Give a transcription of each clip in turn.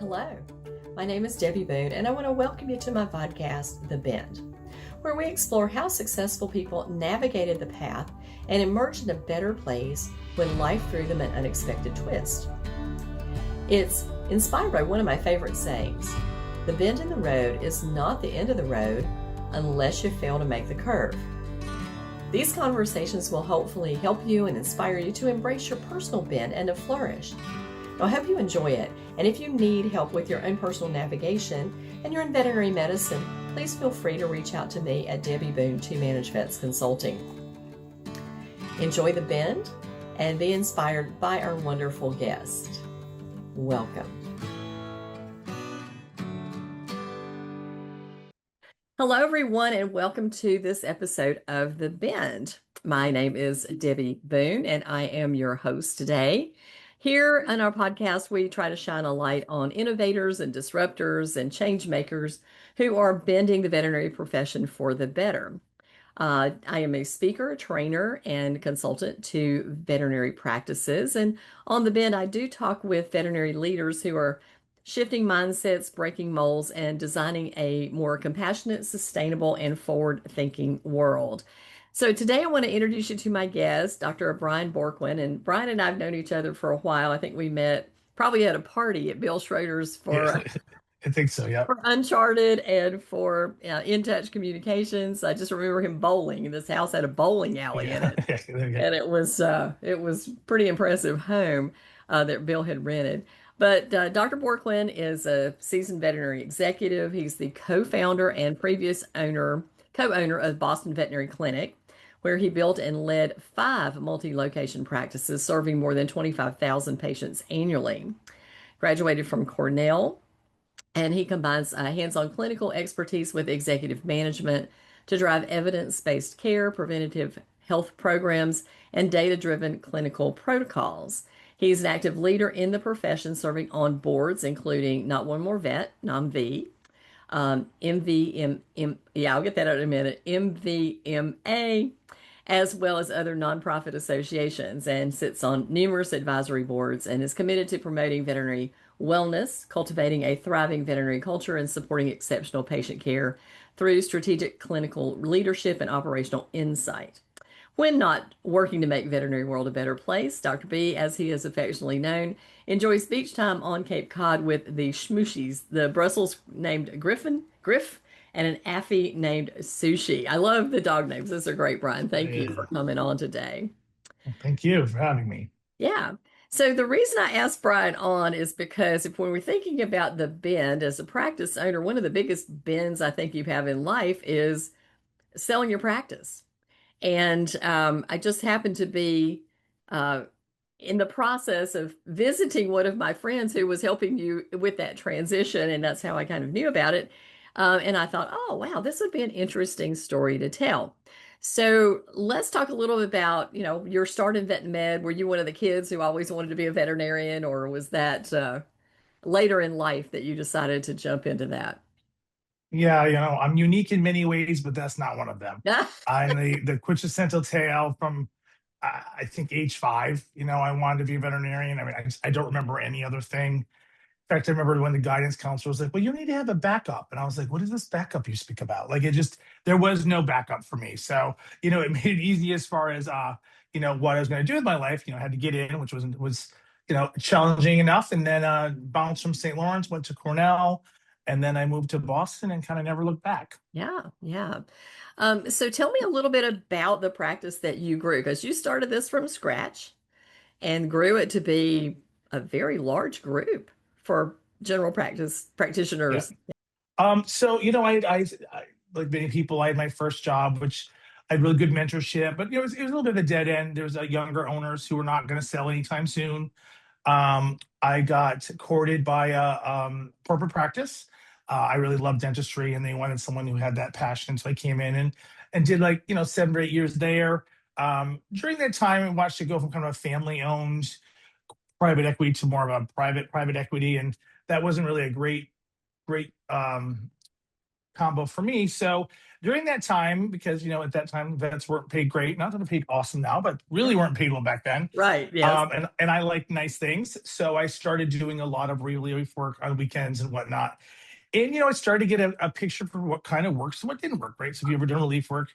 Hello, my name is Debbie Boone, and I want to welcome you to my podcast, The Bend, where we explore how successful people navigated the path and emerged in a better place when life threw them an unexpected twist. It's inspired by one of my favorite sayings: the bend in the road is not the end of the road unless you fail to make the curve. These conversations will hopefully help you and inspire you to embrace your personal bend and to flourish. I hope you enjoy it, and if you need help with your own personal navigation and you're in veterinary medicine, please feel free to reach out to me at Debbie Boone to Manage Vets Consulting. Enjoy the bend and be inspired by our wonderful guest. Welcome. Hello, everyone, and welcome to this episode of The Bend. My name is Debbie Boone, and I am your host today. Here on our podcast, we try to shine a light on innovators and disruptors and change makers who are bending the veterinary profession for the better. I am a speaker, trainer, and consultant to veterinary practices. And on The Bend, I do talk with veterinary leaders who are shifting mindsets, breaking molds, and designing a more compassionate, sustainable, and forward-thinking world. So today I want to introduce you to my guest, Dr. Brian Bourquin. And Brian and I have known each other for a while. I think we met probably at a party at Bill Schroeder's for I think so, yeah. for Uncharted and for In Touch Communications. I just remember him bowling, and this house had a bowling alley in it. And it was pretty impressive home that Bill had rented. But Dr. Bourquin is a seasoned veterinary executive. He's the co-founder and previous co-owner of Boston Veterinary Clinic, where he built and led 5 multi-location practices serving more than 25,000 patients annually. Graduated from Cornell, and he combines hands-on clinical expertise with executive management to drive evidence-based care, preventative health programs, and data-driven clinical protocols. He's an active leader in the profession, serving on boards including Not One More Vet, NOMV, I'll get that out in a minute, MVMA, as well as other nonprofit associations, and sits on numerous advisory boards and is committed to promoting veterinary wellness, cultivating a thriving veterinary culture, and supporting exceptional patient care through strategic clinical leadership and operational insight. When not working to make veterinary world a better place, Dr. B, as he is affectionately known, enjoys beach time on Cape Cod with the Schmooshies, the Brussels named Griff, and an Affy named Sushi. I love the dog names. Those are great, Brian. Thank you for coming on today. Well, thank you for having me. Yeah. So the reason I asked Brian on is because when we're thinking about the bend as a practice owner, one of the biggest bends I think you have in life is selling your practice. And I just happened to be in the process of visiting one of my friends who was helping you with that transition, and that's how I kind of knew about it. And I thought, oh, wow, this would be an interesting story to tell. So let's talk a little bit about, your start in vet med. Were you one of the kids who always wanted to be a veterinarian, or was that later in life that you decided to jump into that? Yeah, I'm unique in many ways, but that's not one of them. I'm the quintessential tale from, I think, age 5. I wanted to be a veterinarian. I mean, I don't remember any other thing. In fact, I remember when the guidance counselor was like, well, you need to have a backup. And I was like, what is this backup you speak about? Like, there was no backup for me. So, it made it easy as far as, what I was going to do with my life. I had to get in, which was challenging enough. And then bounced from St. Lawrence, went to Cornell. And then I moved to Boston and kind of never looked back. Yeah, yeah. So tell me a little bit about the practice that you grew, because you started this from scratch and grew it to be a very large group for general practice Yeah. practitioners. So, like many people, I had my first job, which I had really good mentorship, but it was a little bit of a dead end. There was younger owners who were not going to sell anytime soon. I got courted by a corporate practice. I really loved dentistry, and they wanted someone who had that passion. So I came in and did 7 or 8 years there. During that time, I watched it go from kind of a family-owned private equity to more of a private equity, and that wasn't really a great kind combo for me. So during that time, because at that time vets weren't paid great, not that they're paid awesome now, but really weren't paid well back then. Right. Yes. And I like nice things, so I started doing a lot of relief work on weekends and whatnot. And I started to get a picture for what kind of works and what didn't work. Right. So if you ever done relief work,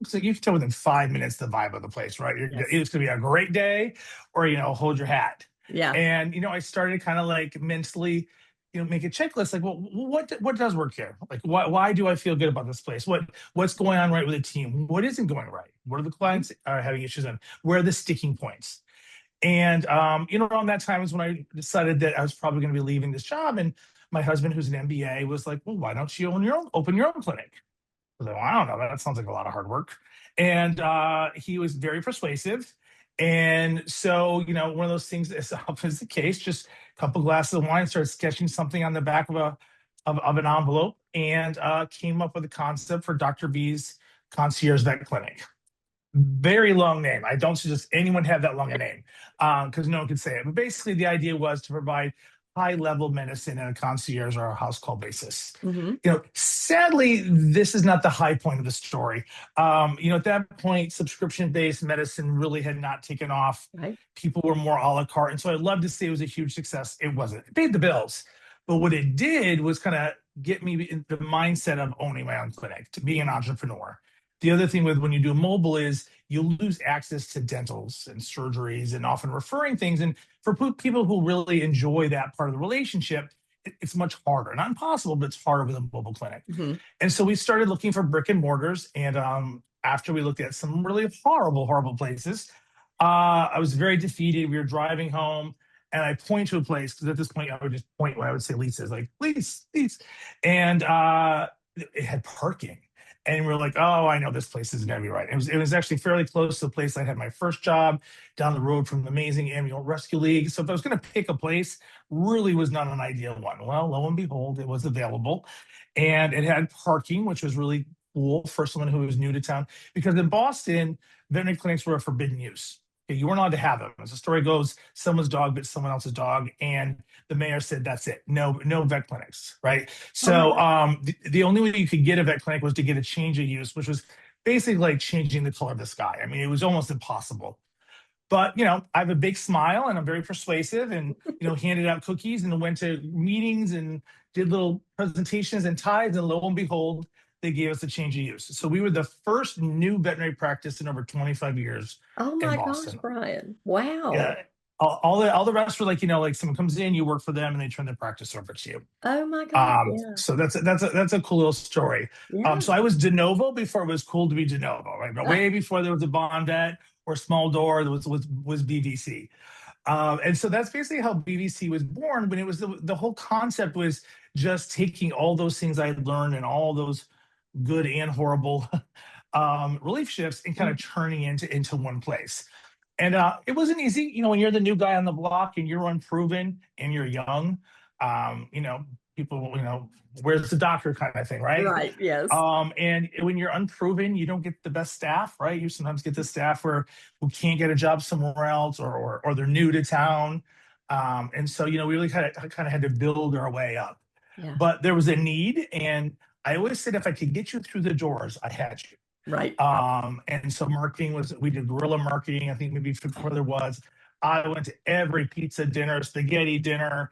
so you can tell within 5 minutes the vibe of the place, right? Yes. It's going to be a great day, or hold your hat. Yeah. And I started kind of like mentally, make a checklist. Like, well, what does work here? Like, why do I feel good about this place? What's going on right with the team? What isn't going right? What are the clients having issues on? Where are the sticking points? And around that time is when I decided that I was probably going to be leaving this job. And my husband, who's an MBA, was like, "Well, why don't you open your own clinic?" I was like, well, I don't know. That sounds like a lot of hard work. And he was very persuasive. And so, one of those things, as often is the case, just a couple glasses of wine, started sketching something on the back of an envelope, and came up with a concept for Dr. B's Concierge Vet Clinic. Very long name. I don't suggest anyone have that long a name because no one can say it. But basically, the idea was to provide high-level medicine in a concierge or a house call basis. Mm-hmm. Sadly, this is not the high point of the story. At that point, subscription-based medicine really had not taken off. Right. People were more a la carte, and so I'd love to say it was a huge success. It wasn't. It paid the bills, but what it did was kind of get me in the mindset of owning my own clinic, to be an entrepreneur. The other thing with when you do mobile is you lose access to dentals and surgeries and often referring things. And for people who really enjoy that part of the relationship, it's much harder. Not impossible, but it's harder with a mobile clinic. Mm-hmm. And so we started looking for brick and mortars. And after we looked at some really horrible, horrible places, I was very defeated. We were driving home. And I point to a place, because at this point I would just point when I would say Lisa's, like, please. And it had parking. And we're like, oh, I know this place isn't going to be right. It was actually fairly close to the place I had my first job, down the road from the amazing Ambulance Rescue League. So if I was going to pick a place, really was not an ideal one. Well, lo and behold, it was available. And it had parking, which was really cool for someone who was new to town. Because in Boston, veterinary clinics were a forbidden use. Okay, you weren't allowed to have them. As the story goes, someone's dog bit someone else's dog, and the mayor said, that's it. No vet clinics, right? So the only way you could get a vet clinic was to get a change of use, which was basically like changing the color of the sky. I mean, it was almost impossible. But, I have a big smile and I'm very persuasive, and, handed out cookies and went to meetings and did little presentations and ties. And lo and behold, they gave us a change of use. So we were the first new veterinary practice in over 25 years Oh in my gosh, Boston. Brian. Wow. Yeah. All the rest were like, like someone comes in, you work for them, and they turn their practice over to you. Oh my gosh. Yeah. So that's a cool little story. Yeah. So I was de novo before it was cool to be de novo, right? But way before there was a bond vet or small door, there was BVC. And so that's basically how BVC was born. When it was the whole concept was just taking all those things I had learned and all those good and horrible relief shifts and kind of turning into one place. And it wasn't easy, when you're the new guy on the block and you're unproven and you're young. People, where's the doctor kind of thing, right? Right. Yes. And when you're unproven, you don't get the best staff, right? You sometimes get the staff who can't get a job somewhere else, or they're new to town. And so, we really kind of had to build our way up. Yeah. But there was a need, and I always said if I could get you through the doors, I had you. Right. And so we did guerrilla marketing. I think maybe before there was, I went to every pizza dinner, spaghetti dinner,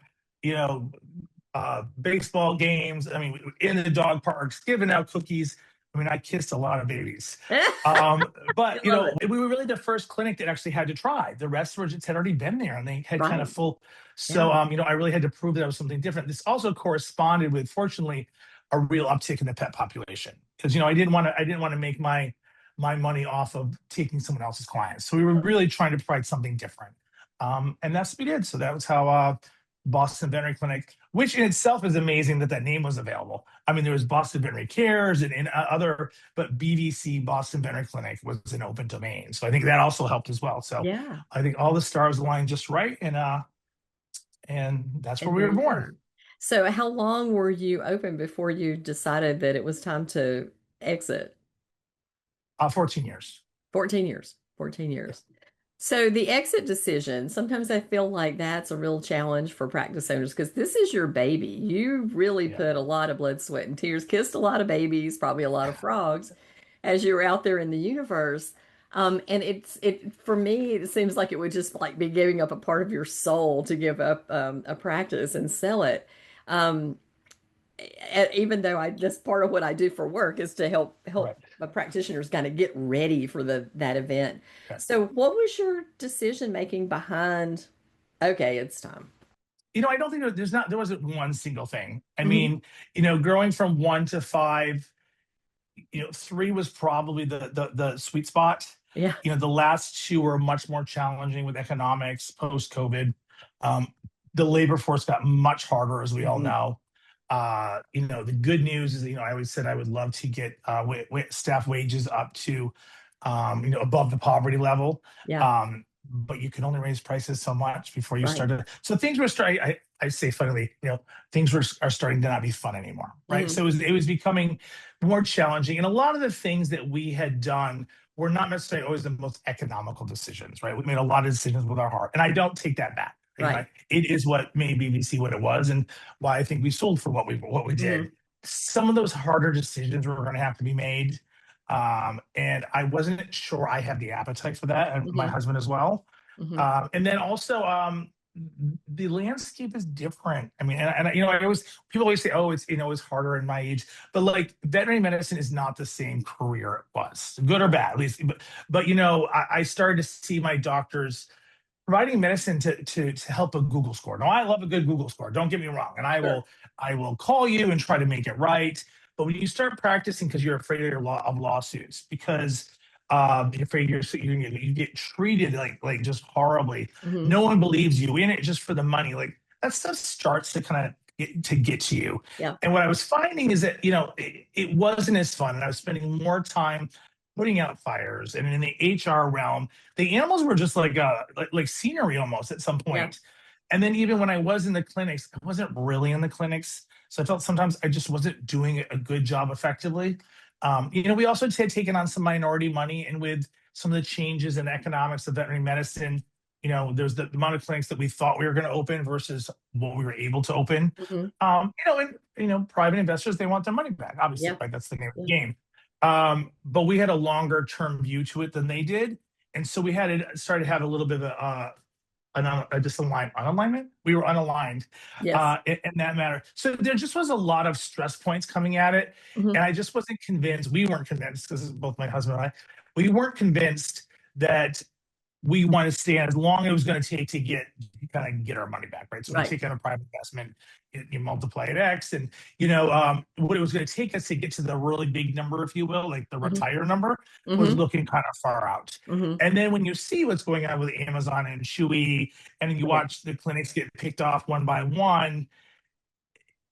baseball games. I mean, in the dog parks, giving out cookies. I mean, I kissed a lot of babies. But, we were really the first clinic that actually had to try. The rest were just had already been there, and they had kind of full. So, I really had to prove that I was something different. This also corresponded with, fortunately, a real uptick in the pet population, because I didn't want to make my money off of taking someone else's clients. So we were really trying to provide something different, and that's what we did. So that was how Boston Veterinary Clinic, which in itself is amazing that name was available. I mean, there was Boston Veterinary Cares and other, but BVC, Boston Veterinary Clinic, was an open domain. So I think that also helped as well. So yeah, I think all the stars aligned just right, and that's where we were born. So how long were you open before you decided that it was time to exit? 14 years. 14 years. 14 years. So the exit decision, sometimes I feel like that's a real challenge for practice owners because this is your baby. You really Yeah, put a lot of blood, sweat, and tears, kissed a lot of babies, probably a lot of frogs as you were out there in the universe. And it for me, it seems like it would just like be giving up a part of your soul to give up a practice and sell it. Um, Even though that's part of what I do for work is to help right. practitioners kind of get ready for the that event. Okay. So, what was your decision making behind? Okay, it's time. I don't think there wasn't one single thing. I Hmm. mean, growing from 1 to 5, three was probably the sweet spot. Yeah. The last two were much more challenging with economics post COVID. Um, the labor force got much harder, as we all Hmm. know. The good news is that, I always said I would love to get staff wages up to, above the poverty level. Yeah. But you can only raise prices so much before you Right. start to. So things were starting. I say funnily, things are starting to not be fun anymore, right? Hmm. So it was becoming more challenging. And a lot of the things that we had done were not necessarily always the most economical decisions, right? We made a lot of decisions with our heart. And I don't take that back. Right. It is what made BBC what it was and why I think we sold for what we did. Hmm. Some of those harder decisions were going to have to be made. And I wasn't sure I had the appetite for that, and my Hmm. husband as well. Hmm. And then also, the landscape is different. I mean, and I always people always say, oh, it's harder in my age, but like veterinary medicine is not the same career it was, good or bad, at least. But I started to see my doctors providing medicine to help a Google score. Now, I love a good Google score. Don't get me wrong, and I Sure. will I will call you and try to make it right. But when you start practicing because you're afraid of lawsuits, because you're afraid you get treated like just horribly, Hmm. no one believes you in it just for the money. Like that stuff starts to kind of get to you. Yeah. And what I was finding is that it wasn't as fun, and I was spending more time putting out fires. And in the HR realm, the animals were just like scenery almost at some Yeah. point. And then even when I was in the clinics, I wasn't really in the clinics, so I felt sometimes I just wasn't doing a good job effectively. We also had taken on some minority money, and with some of the changes in economics of veterinary medicine, there's the amount of clinics that we thought we were going to open versus what we were able to open. Hmm. And private investors, they want their money back, obviously, Yeah. right? That's the name of the Yeah. game. But we had a longer term view to it than they did, and so we had started to have a little bit of a unalignment. We were unaligned Yes. in that matter. So there just was a lot of stress points coming at it, and Hmm. I just wasn't convinced. We weren't convinced because both my husband and I, we weren't convinced that we want to stay as long as it was going to take to get our money back, right? So we Right. take on a private investment, you multiply it X, and what it was going to take us to get to the really big number, if you will, like the Hmm. retire number, was Hmm. looking kind of far out. Hmm. And then when you see what's going on with Amazon and Chewy, and you Right. watch the clinics get picked off one by one,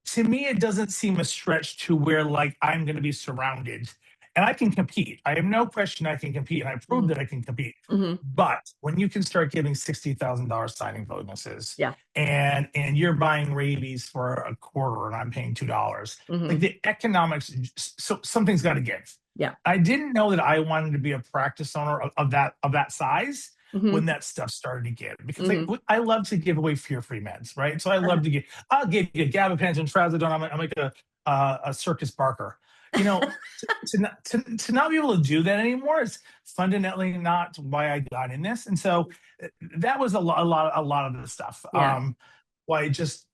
to me, it doesn't seem a stretch to where like I'm going to be surrounded and I can compete. I have no question I can compete, and I proved Hmm. that I can compete. Hmm. But when you can start giving $60,000 signing bonuses, Yeah. and you're buying rabies for a quarter and I'm paying $2, like Hmm. the economics, so something's got to give. Yeah. I didn't know that I wanted to be a practice owner of that size when Hmm. that stuff started to give, because Hmm. I love to give away fear-free meds, right? So I Uh-huh. love to I'll give you gabapentins and trazodone. I'm like a circus barker, you know. To not be able to do that anymore is fundamentally not why I got in this, and so that was a lot of the stuff. Yeah. Why it just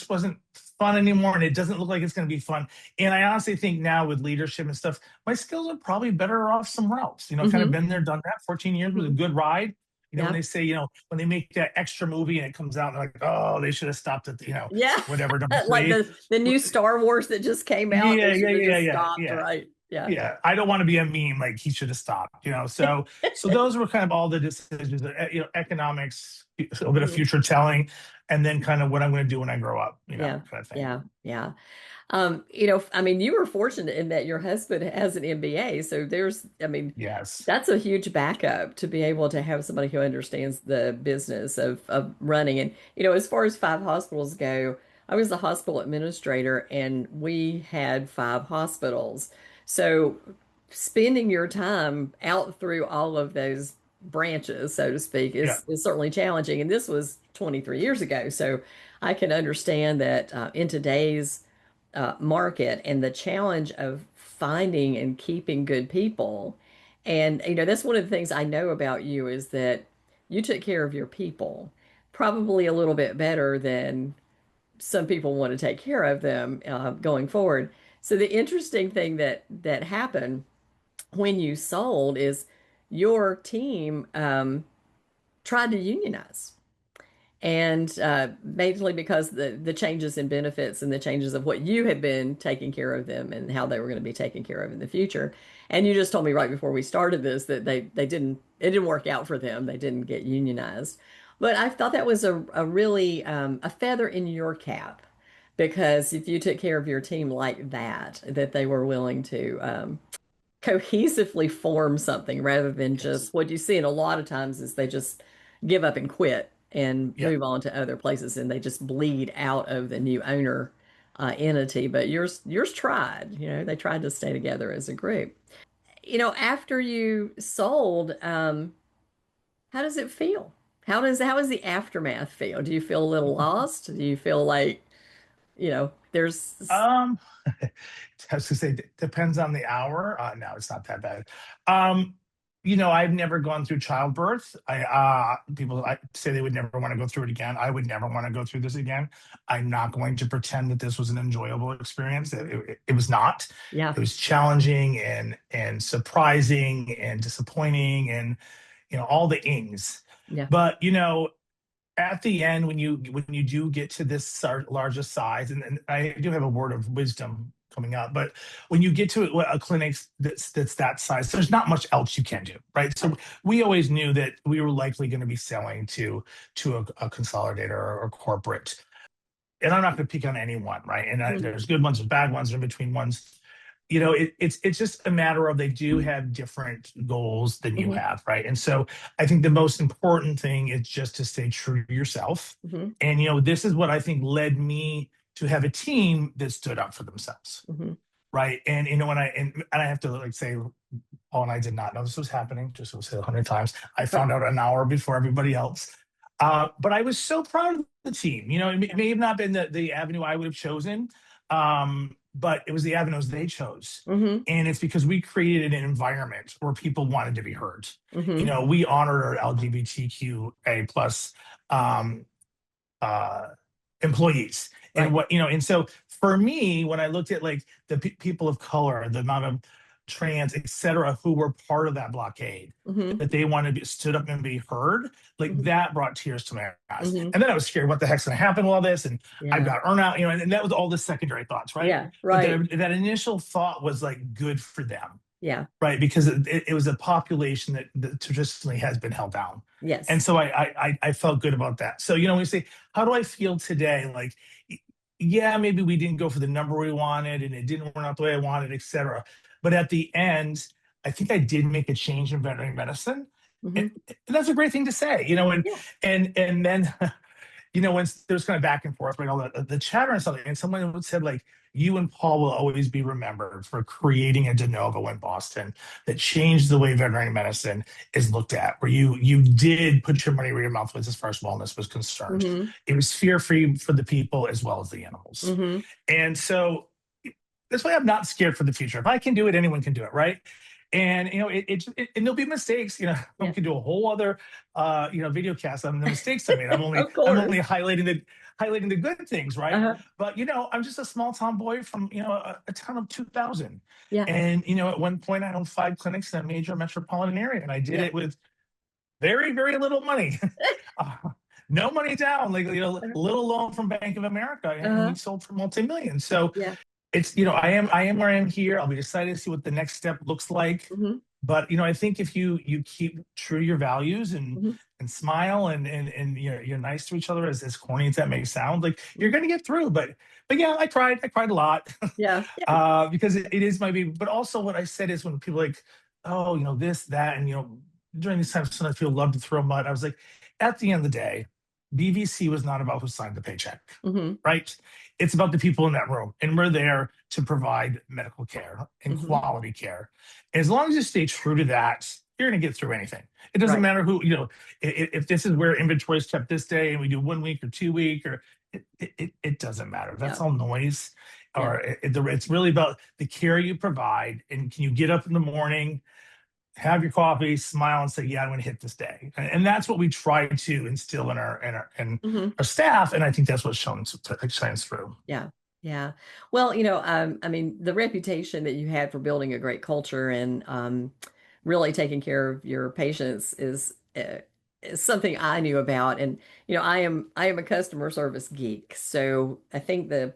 wasn't fun anymore, and it doesn't look like it's going to be fun. And I honestly think now with leadership and stuff, my skills are probably better off somewhere else. Kind of Hmm. been there, done that. 14 years was a Hmm. good ride. When Yeah. they say, when they make that extra movie and it comes out, they're like, oh, they should have stopped at, Yeah. whatever, number Like three. the new Star Wars that just came out, they Yeah, yeah, should have yeah, just yeah, stopped, yeah. right? Yeah. Yeah, I don't want to be a meme like he should have stopped. So those were kind of all the decisions, economics, a little bit of Mhm. future telling, and then kind of what I'm going to do when I grow up, Yeah. kind of thing. Yeah. Yeah. I mean, you were fortunate in that your husband has an MBA. So I mean, Yes. that's a huge backup to be able to have somebody who understands the business of running. And, as far as five hospitals go, I was a hospital administrator and we had five hospitals. So spending your time out through all of those branches, so to speak, Yeah. is certainly challenging. And this was 23 years ago. So I can understand that in today's market and the challenge of finding and keeping good people. And, that's one of the things I know about you is that you took care of your people probably a little bit better than some people want to take care of them going forward. So the interesting thing that happened when you sold is your team tried to unionize. And mainly because the changes in benefits and the changes of what you had been taking care of them and how they were going to be taken care of in the future. And you just told me right before we started this that they didn't it didn't work out for them. They didn't get unionized. But I thought that was a really a feather in your cap because if you took care of your team like that, that they were willing to cohesively form something rather than Yes. just what you see in a lot of times is they just give up and quit and Yeah. move on to other places and they just bleed out of the new owner entity. But yours tried, they tried to stay together as a group. After you sold, how does it feel? How does the aftermath feel? Do you feel a little lost? Do you feel like, there's Um, I was gonna say depends on the hour. No, it's not that bad. Um, I've never gone through childbirth. People say they would never want to go through it again. I would never want to go through this again. I'm not going to pretend that this was an enjoyable experience. It was not. yeah, It was challenging and surprising and disappointing and all the ings. yeah. But at the end when you do get to this largest size, and I do have a word of wisdom coming up, but when you get to a clinic that's that size, there's not much else you can do, right? So Right. we always knew that we were likely going to be selling to a consolidator or corporate. And I'm not going to pick on anyone, right? And Mhm. there's good ones, there's bad ones, there's in between ones. It's just a matter of they do have different goals than you Mhm. have, right? And so I think the most important thing is just to stay true to yourself. Mhm. And this is what I think led me to have a team that stood up for themselves, Mhm. right? And when I have to like say, Paul and I did not know this was happening. Just to say 100 times, I Right. found out an hour before everybody else. But I was so proud of the team. It Yeah. may have not been the avenue I would have chosen, but it was the avenues they chose. Mhm. And it's because we created an environment where people wanted to be heard. Mhm. We honored our LGBTQA plus um, uh, employees. And Right. and so for me, when I looked at like the people of color, the amount of trans, et cetera, who were part of that blockade, Mhm. that they wanted to be stood up and be heard, like Mhm. that brought tears to my eyes. Mhm. And then I was scared, what the heck's going to happen with all this? And I've Yeah. got earnout, and that was all the secondary thoughts, right? Yeah. But Right. that initial thought was like good for them, Yeah. right? Because it was a population that traditionally has been held down. And Yes. so I felt good about that. So, when we say, how do I feel today? Like, yeah, maybe we didn't go for the number we wanted and it didn't work out the way I wanted, et cetera. But at the end, I think I did make a change in veterinary medicine. And, Mhm. and that's a great thing to say, Yeah. and then when there's kind of back and forth, right, all the chatter and something, and someone would said like, you and Paul will always be remembered for creating a de novo in Boston that changed the way veterinary medicine is looked at, where you did put your money where your mouth was as far as wellness was concerned. Mhm. It was fear-free for the people as well as the animals. Mhm. And so that's why I'm not scared for the future. If I can do it, anyone can do it, right? And and there'll be mistakes. We Yeah. can do a whole other video cast on the mistakes I made. I'm only Of I'm course. only highlighting the good things, right? Uh-huh. But I'm just a small town boy from a town of 2,000, Yeah. and at one point I owned 5 clinics in a major metropolitan area, and I did Yeah. it with very very little money. uh, no money down, like Uh-huh. little loan from Bank of America, and we Uh-huh. sold for multi-millions. So Yeah. it's I am where I am here. I'll be excited to see what the next step looks like. Mhm. But I think if you keep true to your values Mhm. and smile and you're nice to each other, as corny as that may sound, like you're Mhm. gonna get through. But yeah, I cried a lot. Yeah. Yeah. Because it is my baby. But also what I said is when people are like, oh, this, that, and during these times sometimes people love to throw mud. I was like, at the end of the day, BVC was not about who signed the paycheck, Mhm. right? It's about the people in that room. And we're there to provide medical care and Mhm. quality care. As long as you stay true to that, you're going to get through anything. It doesn't Right. matter who, if this is where inventory is kept this day and we do 1 week or 2 week, or it doesn't matter. Yeah. That's all noise. Yeah. Or it's really about the care you provide. And can you get up in the morning, have your coffee, smile, and say, "Yeah, I'm going to hit this day." And that's what we try to instill in Hmm. our staff. And I think that's what shines through. Yeah. Yeah. Well, I mean, the reputation that you had for building a great culture and really taking care of your patients is something I knew about. And I am a customer service geek, so I think the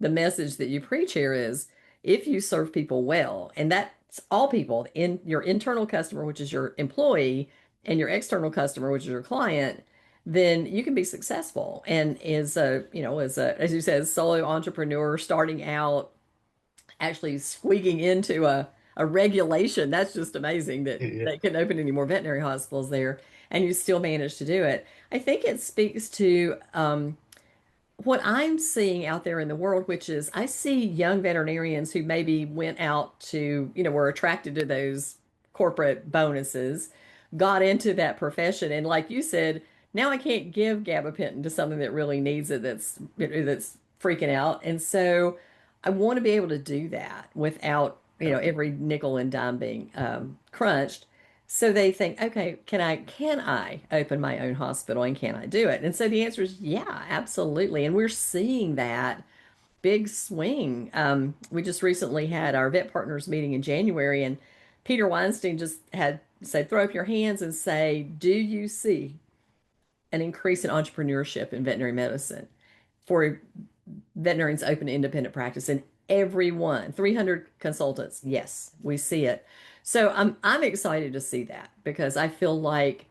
message that you preach here is if you serve people well, and that's all people, in your internal customer, which is your employee, and your external customer, which is your client, then you can be successful. And as you said, solo entrepreneur starting out, actually squeaking into a regulation, that's just amazing that Yeah. they couldn't open any more veterinary hospitals there, and you still managed to do it. I think it speaks to what I'm seeing out there in the world, which is I see young veterinarians who maybe went out to, were attracted to those corporate bonuses, got into that profession, and like you said, now I can't give gabapentin to someone that really needs it, that's freaking out, and so I want to be able to do that without, every nickel and dime being crunched. So they think, okay, can I open my own hospital and can I do it? And so the answer is yeah, absolutely. And we're seeing that big swing. We just recently had our vet partners meeting in January, and Peter Weinstein just had said, throw up your hands and say, do you see an increase in entrepreneurship in veterinary medicine for veterinarians open independent practice? And everyone, 300 consultants, yes, we see it. So I'm excited to see that because I feel like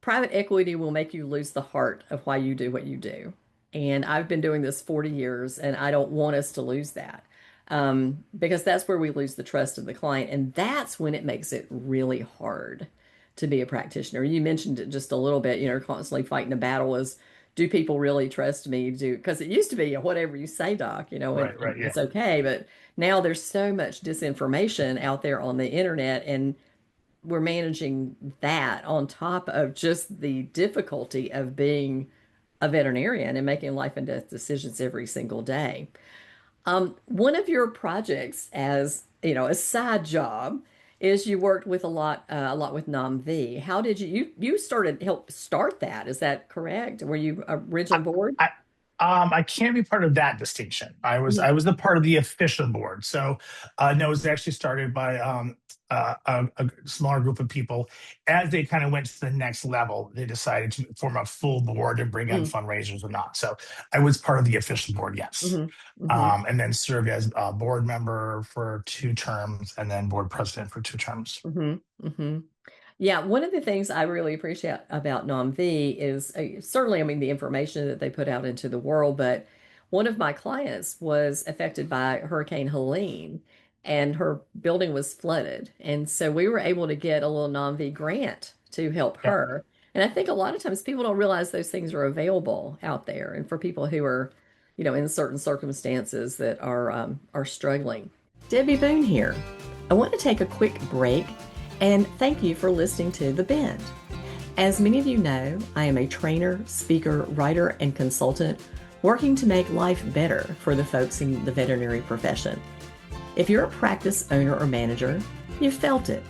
private equity will make you lose the heart of why you do what you do. And I've been doing this 40 years, and I don't want us to lose that, because that's where we lose the trust of the client. And that's when it makes it really hard to be a practitioner. You mentioned it just a little bit, constantly fighting a battle is, do people really trust me? Because it used to be whatever you say, doc, Right, and right, yeah. it's okay. But now there's so much disinformation out there on the internet, and we're managing that on top of just the difficulty of being a veterinarian and making life and death decisions every single day. One of your projects, as a side job, is you worked with a lot with NomV. How did you started help start that? Is that correct? Were you originally board? I, I can't be part of that distinction. I Mhm. was the part of the official board. So no, it was actually started by a smaller group of people. As they kind of went to the next level, they decided to form a full board and bring on Mhm. fundraisers or not. So I was part of the official board, yes. Mhm. Mhm. And then served as a board member for 2 terms and then board president for 2 terms. Mhm. Mhm. Yeah, one of the things I really appreciate about NomV is certainly, I mean, the information that they put out into the world, but one of my clients was affected by Hurricane Helene and her building was flooded. And so we were able to get a little NomV grant to help Yeah. her. And I think a lot of times people don't realize those things are available out there and for people who are, in certain circumstances that are struggling. Debbie Boone here. I want to take a quick break and thank you for listening to The Bend. As many of you know, I am a trainer, speaker, writer, and consultant working to make life better for the folks in the veterinary profession. If you're a practice owner or manager, you've felt it.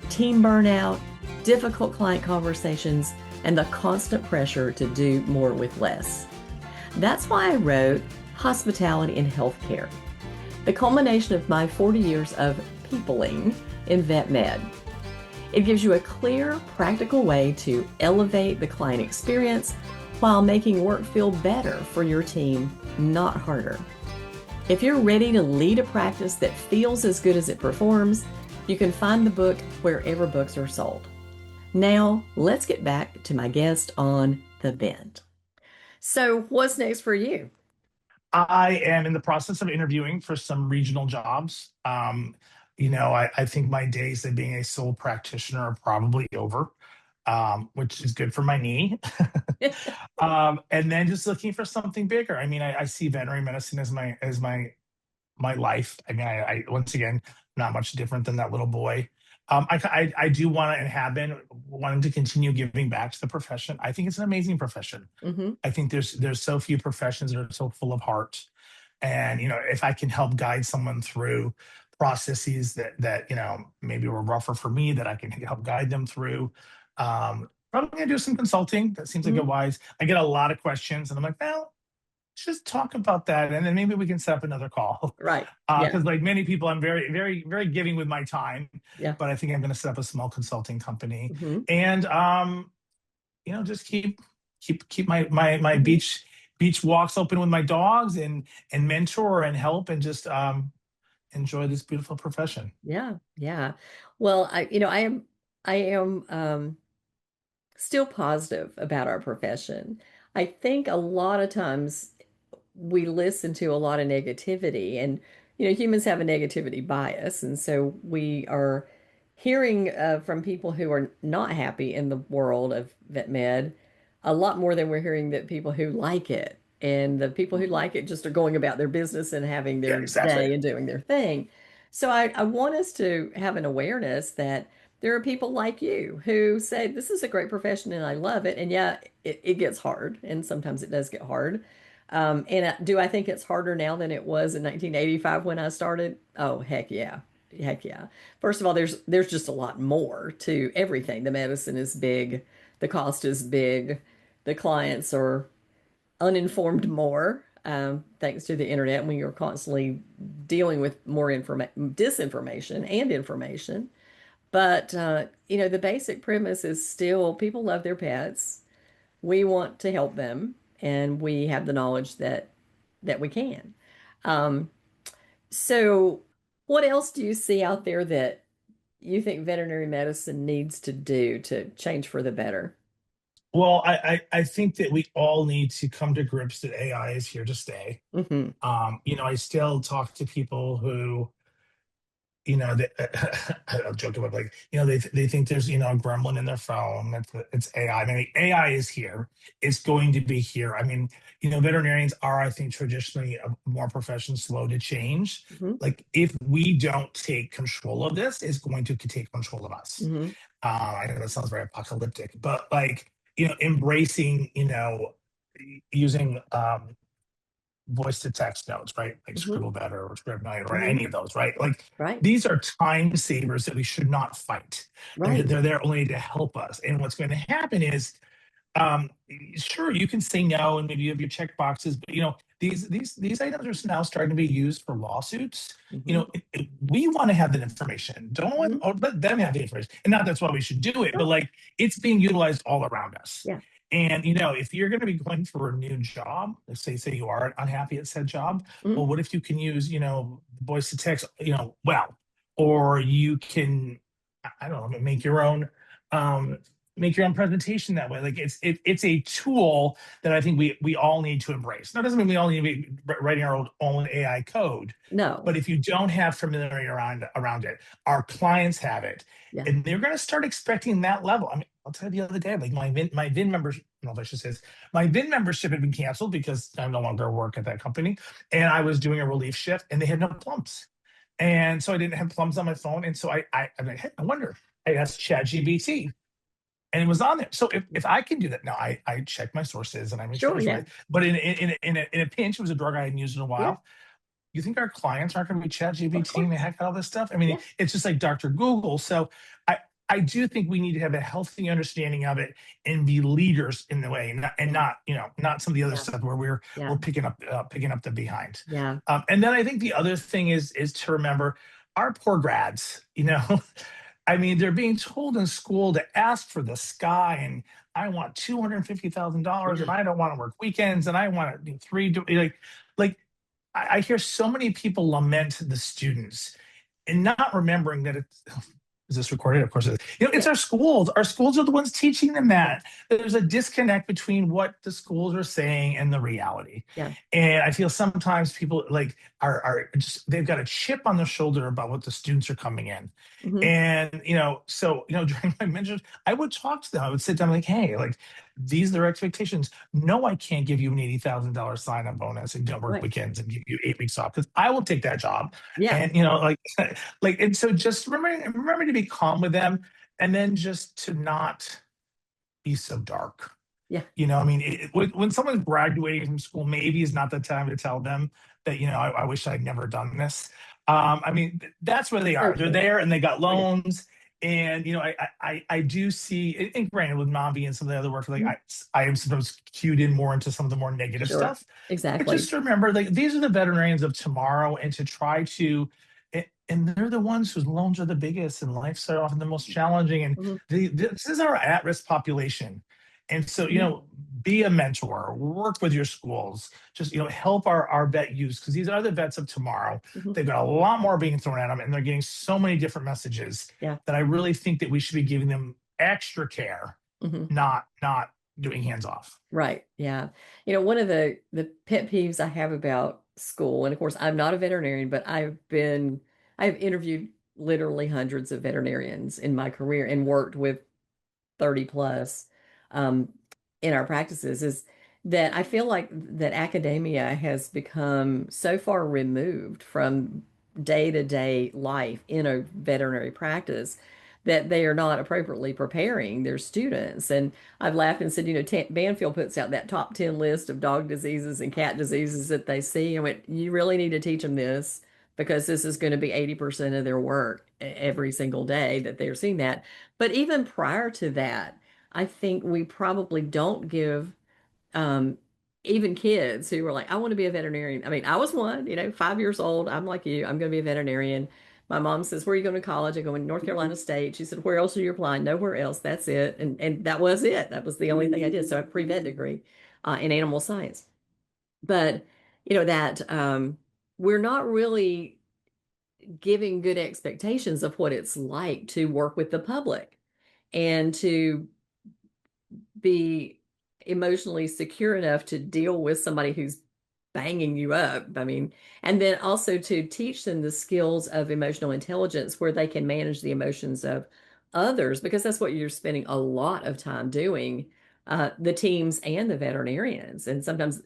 Team burnout, difficult client conversations, and the constant pressure to do more with less. That's why I wrote Hospitality in Healthcare, the culmination of my 40 years of peopling in vet med. It gives you a clear, practical way to elevate the client experience while making work feel better for your team, not harder. If you're ready to lead a practice that feels as good as it performs, you can find the book wherever books are sold. Now, let's get back to my guest on The Bend. So, what's next for you? I am in the process of interviewing for some regional jobs. I think my days of being a sole practitioner are probably over, which is good for my knee. And then just looking for something bigger. I mean, I see veterinary medicine as my life. I mean, I once again not much different than that little boy. I do want to and have been wanting to continue giving back to the profession. I think it's an amazing profession. Hmm. I think there's so few professions that are so full of heart. And if I can help guide someone through processes that maybe were rougher for me, that I can help guide them through. Probably gonna do some consulting. That seems like a Hmm. wise. I get a lot of questions, and I'm like, well, let's just talk about that, and then maybe we can set up another call. Right. Yeah. Because like many people, I'm very, very, very giving with my time, Yeah. but I think I'm going to set up a small consulting company, Hmm. and just keep my Hmm. beach walks open with my dogs, and mentor and help, and just enjoy this beautiful profession. Yeah. Yeah. Well, I am still positive about our profession. I think a lot of times we listen to a lot of negativity, and humans have a negativity bias, and so we are hearing from people who are not happy in the world of vet med a lot more than we're hearing that people who like it, and the people who like it just are going about their business and having Yeah, their exactly. day and doing their thing. So I want us to have an awareness that there are people like you who say this is a great profession and I love it, and yeah, it gets hard, and sometimes it does get hard. And do I think it's harder now than it was in 1985 when I started? Oh, heck yeah. Heck yeah. First of all, there's just a lot more to everything. The medicine is big, the cost is big, the clients are uninformed more, thanks to the internet when you're constantly dealing with more information, disinformation and information. But the basic premise is still people love their pets. We want to help them, and we have the knowledge that we can. Um, so, what else do you see out there that you think veterinary medicine needs to do to change for the better? Well, I think that we all need to come to grips that AI is here to stay. Hmm. I still talk to people who I'm joking about, like, they think there's a gremlin in their phone. It's AI. I mean, AI is here. It's going to be here. I mean, veterinarians are, I think, traditionally a more profession, slow to change. Hmm. Like, if we don't take control of this, it's going to take control of us. Hmm. I know that sounds very apocalyptic, but like, embracing, using voice to text notes, right? Like Hmm. Scribble Better or Scrivener or Hmm. any of those, right? Like, Right. these are time savers that we should not fight. Right. They're there only to help us. And what's going to happen is, um, sure, you can say no, and maybe you have your check boxes, but these items are now starting to be used for lawsuits. Hmm. We want to have that information. Don't Hmm. let them have the information. And not that's why we should do it, but Sure. like, it's being utilized all around us. Yeah. And if you're going to be going for a new job, let's say you are unhappy at said job, Hmm. well, what if you can use voice to text, well, or you can, I don't know, um make your own presentation that way. Like, it's a tool that I think we all need to embrace. That doesn't mean we all need to be writing our own AI code, No. but if you don't have familiarity around it, our clients have it, Yeah. and they're going to start expecting that level. I mean, I'll tell you the other day, like, my VIN membership, I don't know if I should say this, my VIN membership had been canceled because I no longer work at that company, and I was doing a relief shift, and they had no plums, and so I didn't have plums on my phone, and so I'm like, hey, I wonder. I asked ChatGPT, and it was on there. So if I can do that now, I check my sources and I make sure Sure. it's Yeah. right. But in a pinch, it was a drug I hadn't used in a Yeah. while. You think our clients aren't going to be chat Of GBT and course. the heck out of this stuff? I mean, Yeah. it's just like Dr. Google. So I do think we need to have a healthy understanding of it and be leaders in the way, and Yeah. not some of the other Yeah. stuff where we're Yeah. picking up the behind. Yeah. And then I think the other thing is to remember our poor grads. I mean, they're being told in school to ask for the sky, and I want $250,000, and Yeah. I don't want to work weekends, and I want to do three, like I hear so many people lament the students and not remembering that it's, is this recorded? Of course it is. It's Yeah. our schools. Our schools are the ones teaching them Yeah. that. There's a disconnect between what the schools are saying and the reality. Yeah. And I feel sometimes people like are just, they've got a chip on their shoulder about what the students are coming in. Hmm. And so during my mentors, I would talk to them. I would sit down like, hey, like, these are their expectations. No, I can't give you an $80,000 sign-on bonus and don't work Right. weekends and give you 8 weeks off, because I will take that job. Yeah. And and so just remember to be calm with them, and then just to not be so dark. Yeah. I mean, when someone's graduating from school, maybe is not the time to tell them that, I wish I'd never done this. I mean, that's where they So are. They're true. there and they got Oh, yeah. loans. And, I do see, and granted, with Mavi and some of the other work, like Mhm. I am supposed cued in more into some of the more negative Sure. stuff. But Exactly. just remember, like, these are the veterinarians of tomorrow, and to try to, and they're the ones whose loans are the biggest and life's are often the most challenging. And Mhm. this is our at-risk population. And so, Mhm. be a mentor, work with your schools, just, help our vet use, because these are the vets of tomorrow. Mhm. They've got a lot more being thrown at them, and they're getting so many different messages Yeah. that I really think that we should be giving them extra care, Mhm. not doing hands off. Right. Yeah. One of the pet peeves I have about school, and of course I'm not a veterinarian, but I've interviewed literally hundreds of veterinarians in my career and worked with 30 plus um, in our practices, is that I feel like that academia has become so far removed from day-to-day life in a veterinary practice that they are not appropriately preparing their students. And I've laughed and said, Banfield puts out that top 10 list of dog diseases and cat diseases that they see. I went, you really need to teach them this, because this is going to be 80% of their work every single day that they're seeing that. But even prior to that, I think we probably don't give um, even kids who were like, I want to be a veterinarian. I mean, I was one, 5 years old. I'm like you, I'm going to be a veterinarian. My mom says, where are you going to college? I go in North Carolina State. She said, where else are you applying? Nowhere else. That's it. And that was it. That was the only thing I did. So I have a pre-vet degree in animal science. But, that we're not really giving good expectations of what it's like to work with the public and to be emotionally secure enough to deal with somebody who's banging you up. I mean, and then also to teach them the skills of emotional intelligence where they can manage the emotions of others, because that's what you're spending a lot of time doing, the teams and the veterinarians. And sometimes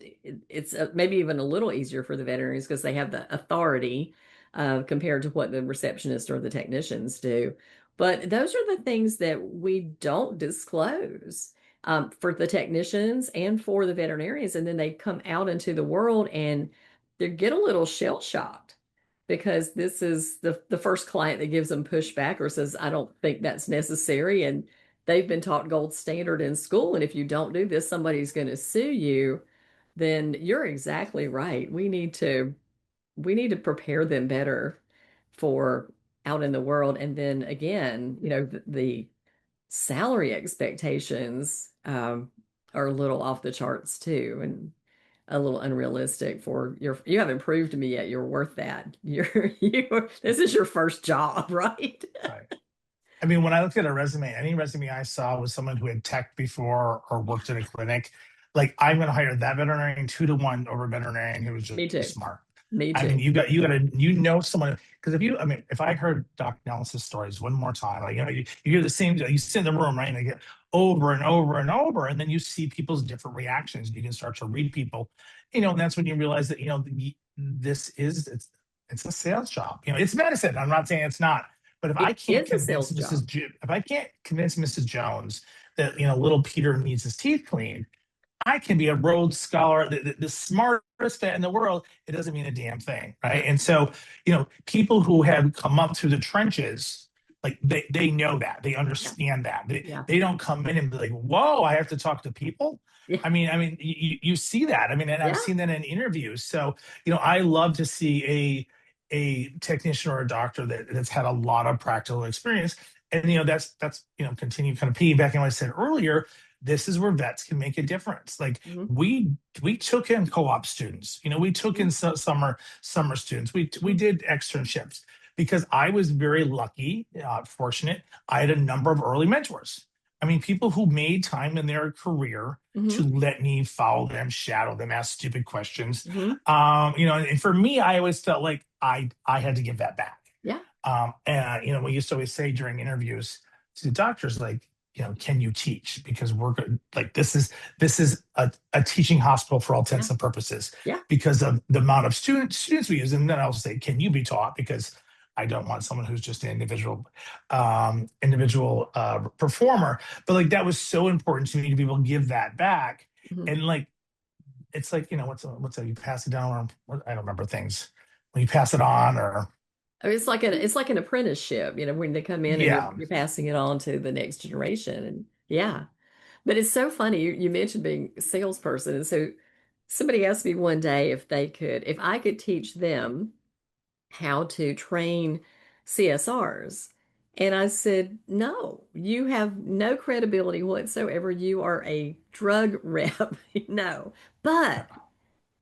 it's maybe even a little easier for the veterinarians because they have the authority compared to what the receptionist or the technicians do. But those are the things that we don't disclose for the technicians and for the veterinarians. And then they come out into the world and they get a little shell shocked because this is the first client that gives them pushback or says, I don't think that's necessary. And they've been taught gold standard in school. And if you don't do this, somebody's going to sue you. Then you're exactly right. We need to prepare them better for out in the world. And then again, the salary expectations are a little off the charts too, and a little unrealistic for you haven't proved to me yet you're worth that. This is your first job, right? Right. I mean, when I looked at a resume, any resume I saw was someone who had tech before or worked in a clinic. Like, I'm going to hire that veterinarian 2 to 1 over a veterinarian who was just Me too. smart. Me I mean, too. you got to someone, because if I heard Doc Nellis's stories one more time, like, you hear the same, you sit in the room, right, and they get over and over and over, and then you see people's different reactions. You can start to read people, and that's when you realize that this is it's a sales job. It's medicine. I'm not saying it's not, but if I It can't is a convince sales Mrs. job. If I can't convince Mrs. Jones that little Peter needs his teeth cleaned, I can be a Rhodes Scholar, the smartest vet in the world. It doesn't mean a damn thing, right? Yeah. And so, people who have come up through the trenches, like, they know that, they Yeah. understand that. They, Yeah. they don't come in and be like, "Whoa, I have to talk to people." Yeah. You see that. And I've Yeah. seen that in interviews. So, I love to see a technician or a doctor that's had a lot of practical experience. And that's continue kind of piggybacking on what I said earlier. This is where vets can make a difference. Like, Hmm. we took in co-op students, we took Hmm. in summer students, we Hmm. did externships, because I was very lucky, fortunate. I had a number of early mentors. People who made time in their career to Hmm. let me follow them, shadow them, ask stupid questions. Hmm. And for me, I always felt like I had to give that back. Yeah. And we used to always say during interviews to doctors, like, can you teach? Because we're good. Like this is a teaching hospital for all Yeah. intents and purposes Yeah. because of the amount of students we use. And then I'll say, can you be taught? Because I don't want someone who's just an individual performer. But like that was so important to me to be able to give that back. Mhm. And like it's like, what's that you pass it down, or I don't remember things when you pass it on, or I mean, it's like an apprenticeship, when they come in and you're yeah. you're passing it on to the next generation. And yeah. But it's so funny. You mentioned being a salesperson. And so somebody asked me one day if I could teach them how to train CSRs. And I said, no, you have no credibility whatsoever. You are a drug rep. No. But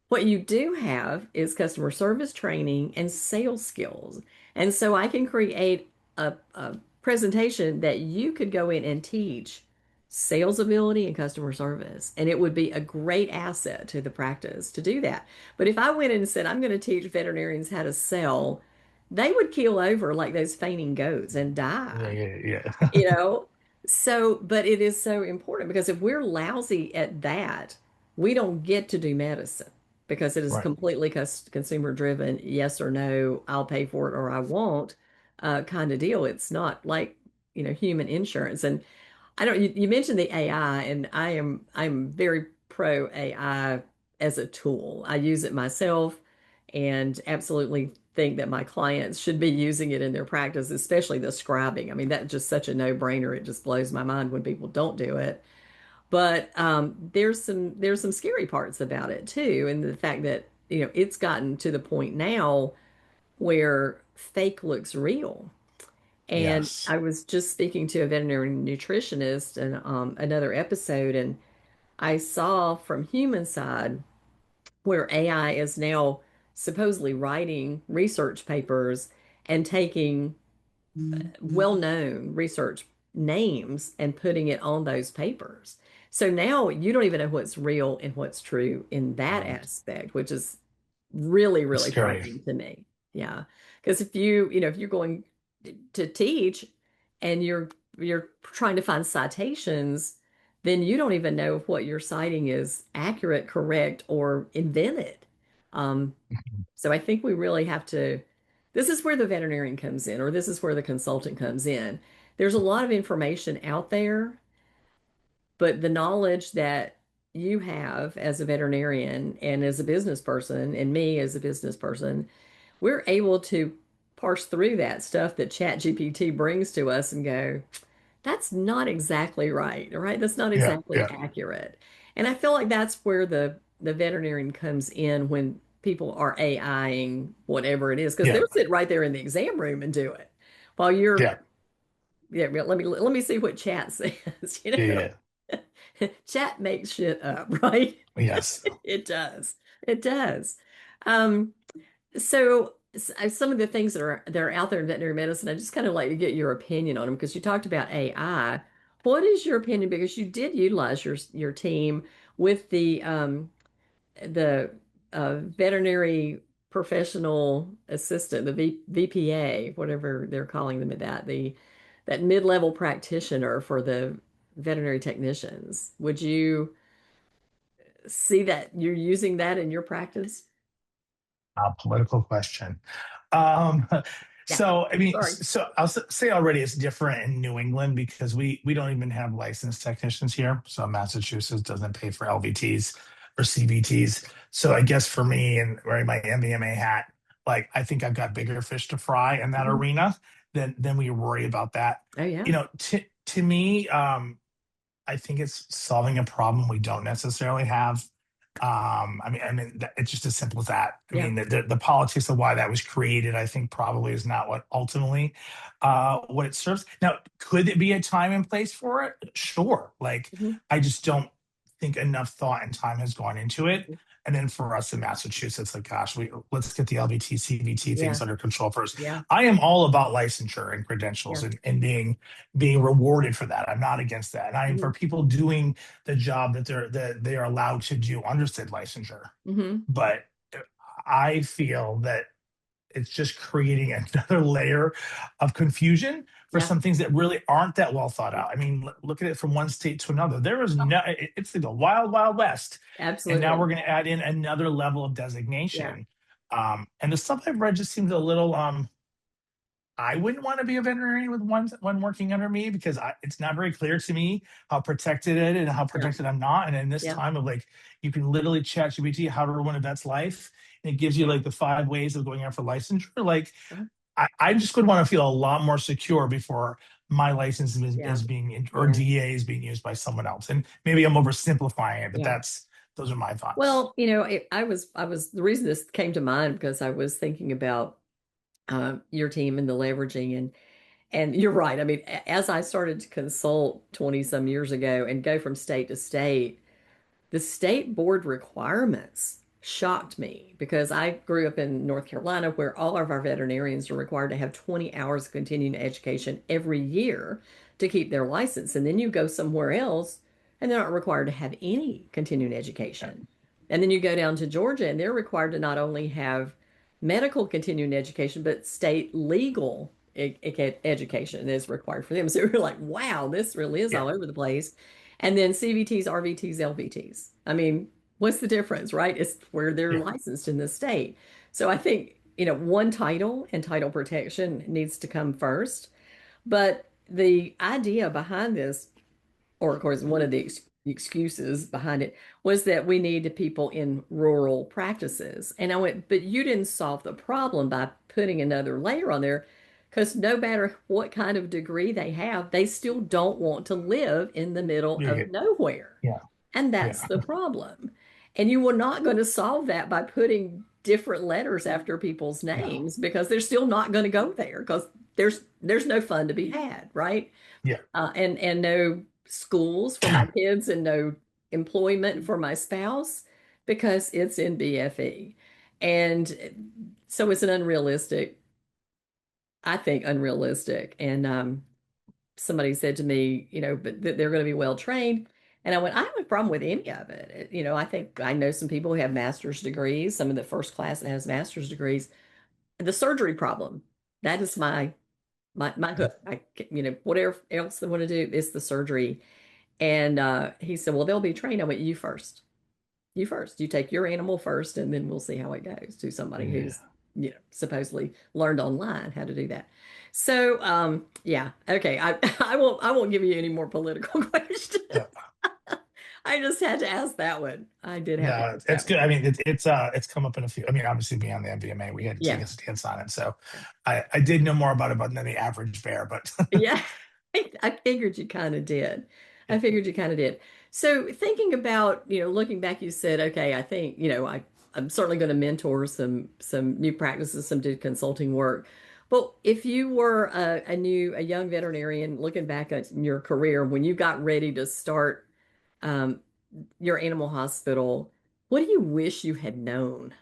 what you do have is customer service training and sales skills. And so I can create a presentation that you could go in and teach sales ability and customer service. And it would be a great asset to the practice to do that. But if I went in and said, I'm going to teach veterinarians how to sell, they would keel over like those fainting goats and Yeah, die yeah, you know so but it is so important because if we're lousy at that, we don't get to do medicine because it is right. completely consumer driven, yes or no, I'll pay for it or I won't, kind of deal. It's not like human insurance. And I don't you mentioned the AI, and I'm very pro AI as a tool. I use it myself and absolutely think that my clients should be using it in their practice, especially the scribing. I mean, that's just such a no-brainer. It just blows my mind when people don't do it. But there's some scary parts about it too, and the fact that it's gotten to the point now where fake looks real. And Yes. I was just speaking to a veterinary nutritionist in another episode, and I saw from human side where AI is now supposedly writing research papers and taking well-known research names and putting it on those papers. So now you don't even know what's real and what's true in that aspect, which is really, It's really scary. frightening to me. Yeah. Because if you're going to teach and you're trying to find citations, then you don't even know if what you're citing is accurate, correct, or invented. Um, so I think we really have to, this is where the veterinarian comes in, or this is where the consultant comes in. There's a lot of information out there, but the knowledge that you have as a veterinarian and as a business person, and me as a business person, we're able to parse through that stuff that ChatGPT brings to us and go, that's not exactly right, all right? That's not Yeah, exactly yeah, accurate. And I feel like that's where the veterinarian comes in when people are AIing whatever it is, because yeah, they'll sit right there in the exam room and do it while you're, yeah, yeah, let me see what chat says, yeah, yeah. Chat makes shit up, right? Yes. It does. It does. Um, so some of the things that are out there in veterinary medicine, I just kind of like to get your opinion on them because you talked about AI. What is your opinion? Because you did utilize your team with the veterinary professional assistant, the VPA, whatever they're calling them at that mid-level practitioner for the veterinary technicians. Would you see that you're using that in your practice? Political question. Um, Yeah. so I mean, Sorry. so say already it's different in New England because we don't even have licensed technicians here. So Massachusetts doesn't pay for LVTs or CVTs. So I guess for me and wearing my MBMA hat, like I think I've got bigger fish to fry in that Mhm. arena than we worry about that. Oh yeah. To me, I think it's solving a problem we don't necessarily have. It's just as simple as that. I Yeah. mean, the politics of why that was created, I think, probably is not what ultimately what it serves. Now, could it be a time and place for it? Sure. Like, Mhm. I just don't think enough thought and time has gone into it. And then for us in Massachusetts, like, gosh, let's get the LVT, CVT Yeah. things under control first. Yeah. I am all about licensure and credentials Yeah. and being rewarded for that. I'm not against that. And I am Mhm. for people doing the job that they are allowed to do under said licensure. Mhm. But I feel that it's just creating another layer of confusion for Yeah, some things that really aren't that well thought out. I mean, look at it from one state to another. There is no, it's like the wild, wild west. And now we're absolutely. going to add in another level of Yeah. designation. And the stuff I've read just seems a little, I wouldn't want to be a veterinarian with one working under me because it's not very clear to me how protected it is and how Yeah. protected I'm not. And in this Yeah. time of like, you can literally chat GPT how to run a vet's life, and it gives you like the 5 ways of going after licensure. Like, Uh-huh. I just would want to feel a lot more secure before my license Yeah. is being or Yeah. DA is being used by someone else. And maybe I'm oversimplifying it, but Yeah. those are my thoughts. Well, I was the reason this came to mind because I was thinking about your team and the leveraging and you're right. I mean, as I started to consult 20 some years ago and go from state to state, the state board requirements shocked me because I grew up in North Carolina where all of our veterinarians are required to have 20 hours of continuing education every year to keep their license. And then you go somewhere else and they're not required to have any continuing Yeah. education. And then you go down to Georgia and they're required to not only have medical continuing education, but state legal education is required for them. So you're like, wow, this really is Yeah. all over the place. And then CVTs, RVTs, LVTs. I mean, what's the difference, right? It's where they're Yeah. licensed in the state. So I think, one title and title protection needs to come first. But the idea behind this, or of course, one of the excuses behind it was that we need people in rural practices. And I went, but you didn't solve the problem by putting another layer on there because no matter what kind of degree they have, they still don't want to live in the middle Yeah. of nowhere. Yeah. And that's Yeah. the problem. And you were not going to solve that by putting different letters after people's No. names because they're still not going to go there because there's no fun to be had, right? Yeah. And no schools for my kids and no employment for my spouse because it's in BFE. And so it's an unrealistic, I think, unrealistic. And somebody said to me, but they're going to be well trained. And I went, I have a problem with any of it. I think I know some people who have master's degrees, some of the first class that has master's degrees. The surgery problem, that is my hook. Whatever else they want to do, it's the surgery. And he said, well, they'll be trained. I went, you first. You first. You take your animal first, and then we'll see how it goes to somebody Yeah. who's, supposedly learned online how to do that. So, yeah, okay. I won't give you any more political questions. Yeah. I just had to ask that one. I did have to No, ask it's that good. one. I mean, it's come up in a few. I mean, obviously being on the MVMA, we had to take Yeah. a stance on it. So I did know more about it than the average bear, but Yeah. I figured you kind of did. I yeah. figured you kind of did. So thinking about, looking back, you said, okay, I think, I'm certainly going to mentor some new practices, some do consulting work. But if you were a young veterinarian looking back at your career when you got ready to start um, your animal hospital, what do you wish you had known?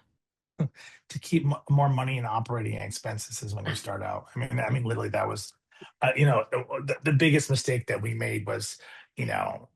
To keep more money in operating expenses is when you start out. I mean, literally that was, the biggest mistake that we made was, you know,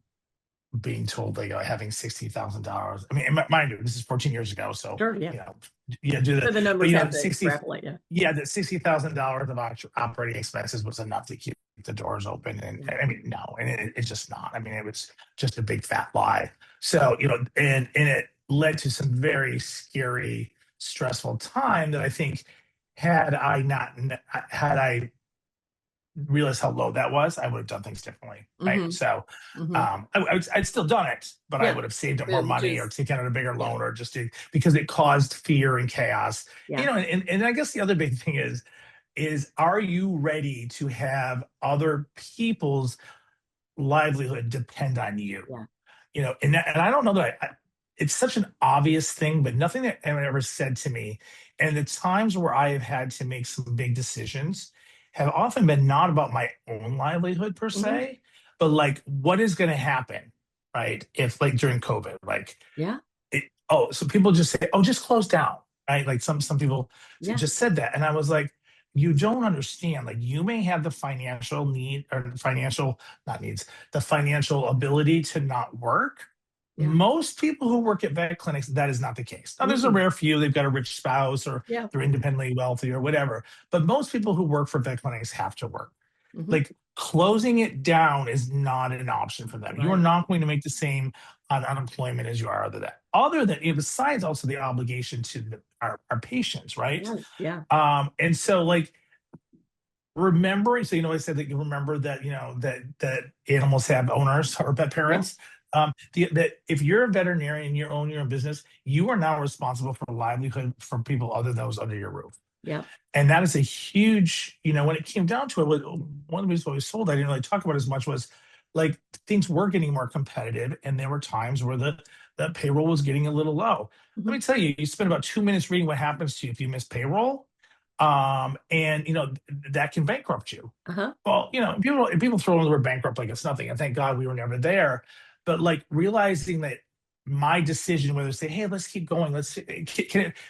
being told like having $60,000. I mean, mind you, this is 14 years ago, so Sure, yeah. you know, yeah, do So that. the But numbers have to 60, extrapolate, yeah. yeah, the $60,000 of operating expenses was enough to keep the doors open. And Yeah. I mean, no, and it's just not. I mean, it was just a big fat lie. So and it led to some very scary, stressful time that I think had I not had I realized how low that was, I would have done things differently. Right. Hmm. So Hmm. I'd still done it, but I Yeah. would have saved up more Which money or is, taken out a bigger yeah, loan or because it caused fear and chaos. yeah, And I guess the other big thing is are you ready to have other people's livelihood depend on you? yeah. And I don't know that it's such an obvious thing, but nothing that anyone ever said to me. And the times where I have had to make some big decisions have often been not about my own livelihood per Hmm. se, but like what is going to happen, right? If like during COVID, like Yeah, so people just say, oh, just close down, right? Like some people yeah, just said that, and I was like, you don't understand. Like you may have the financial need or financial not needs the financial ability to not work, Yeah. Most people who work at vet clinics, that is not the case. Now, there's a Mm-mm. rare few, they've got a rich spouse or Yeah. they're independently wealthy or whatever. But most people who work for vet clinics have to work. Hmm. Like closing it down is not an option for them. You are Right. not going to make the same on unemployment as you are other than besides also the obligation to our patients, right? Right. Yeah. And so like remembering, so I said that you remember that that animals have owners or pet Yeah. parents. That if you're a veterinarian, you own your own business, you are now responsible for livelihood for people other than those under your roof. Yeah. And that is a huge, when it came down to it, one of the reasons why we sold, I didn't really talk about as much was like things were getting more competitive, and there were times where the payroll was getting a little low. Let Hmm. me tell you, you spend about 2 minutes reading what happens to you if you miss payroll, and that can bankrupt you. Uh-huh. Well, people throw in the word bankrupt like it's nothing, and thank God we were never there. But like realizing that my decision whether to say, "Hey, let's keep going. Let's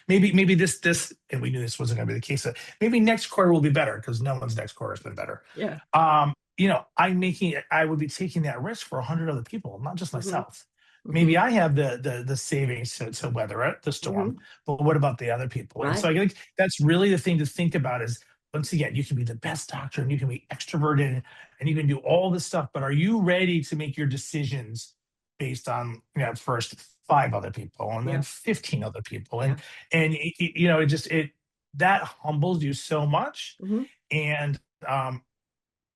maybe this," and we knew this wasn't going to be the case. So maybe next quarter will be better because no one's next quarter has been better. Yeah. I would be taking that risk for 100 other people, not just Hmm. myself. Maybe Hmm. I have the savings to weather it, the storm, Hmm. but what about the other people? And so Right. I think that's really the thing to think about is once again, you can be the best doctor and you can be extroverted and you can do all this stuff, but are you ready to make your decisions based on first five other people and then Yeah. 15 other people Yeah. and it that humbles you so much. Hmm. And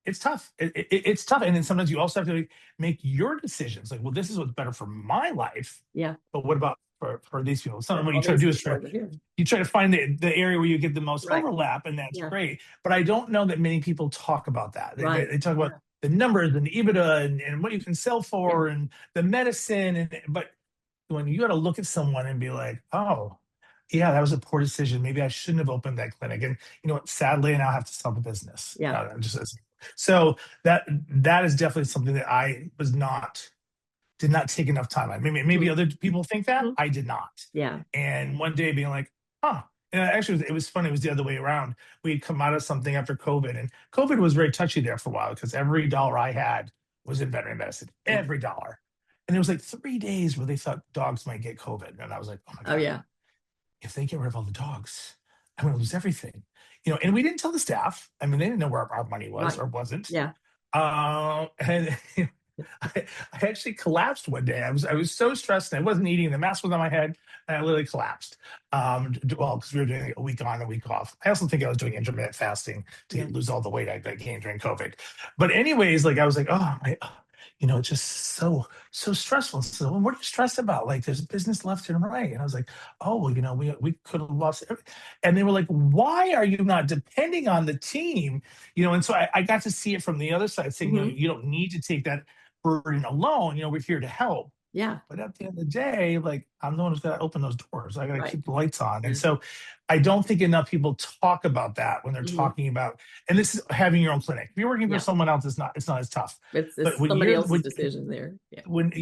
it's tough. It's tough. And then sometimes you also have to make your decisions. Like, well, this is what's better for my life. Yeah. But what about for these people? For Sometimes what you all try to these do is people over here. you try to find the area where you get the most Right. overlap, and that's Yeah. great. But I don't know that many people talk about that. Right. They talk about Yeah. the numbers and the EBITDA and what you can sell Yeah. for and the medicine. But when you got to look at someone and be like, oh, yeah, that was a poor decision. Maybe I shouldn't have opened that clinic. And you know what? Sadly, I now have to sell the business. Yeah. So that is definitely something that I did not take enough time on. Maybe Mhm. other people think that Mhm. I did not. Yeah. And one day being like, huh. And actually, it was funny. It was the other way around. We had come out of something after COVID, and COVID was very touchy there for a while because every dollar I had was in veterinary medicine, Yeah. every dollar. And there was like 3 days where they thought dogs might get COVID, and I was like, oh my Oh god, yeah. if they get rid of all the dogs, I'm going to lose everything. And we didn't tell the staff. I mean, they didn't know where our money was Right. or wasn't. Yeah. And I actually collapsed one day. I was so stressed. And I wasn't eating. The mask was on my head, and I literally collapsed. Well, because we were doing a week on, a week off. I also think I was doing intermittent fasting to Yeah. lose all the weight I gained during COVID. But anyways, like I was like, oh my, it's just so stressful. So what are you stressed about? Like there's business left and right. And I was like, oh, well, we could have lost everything. And they were like, why are you not depending on the team? And so I got to see it from the other side, saying, Hmm. you don't need to take that burden alone. We're here to help. Yeah. But at the end of the day, like I'm the one who's got to open those doors. I got to Right. keep the lights on. And Yeah. so I don't think enough people talk about that when they're Hmm. talking about, and this is having your own clinic. If you're working for Yeah. someone else, it's not as tough. But It's when somebody you're else's decision there. Yeah. when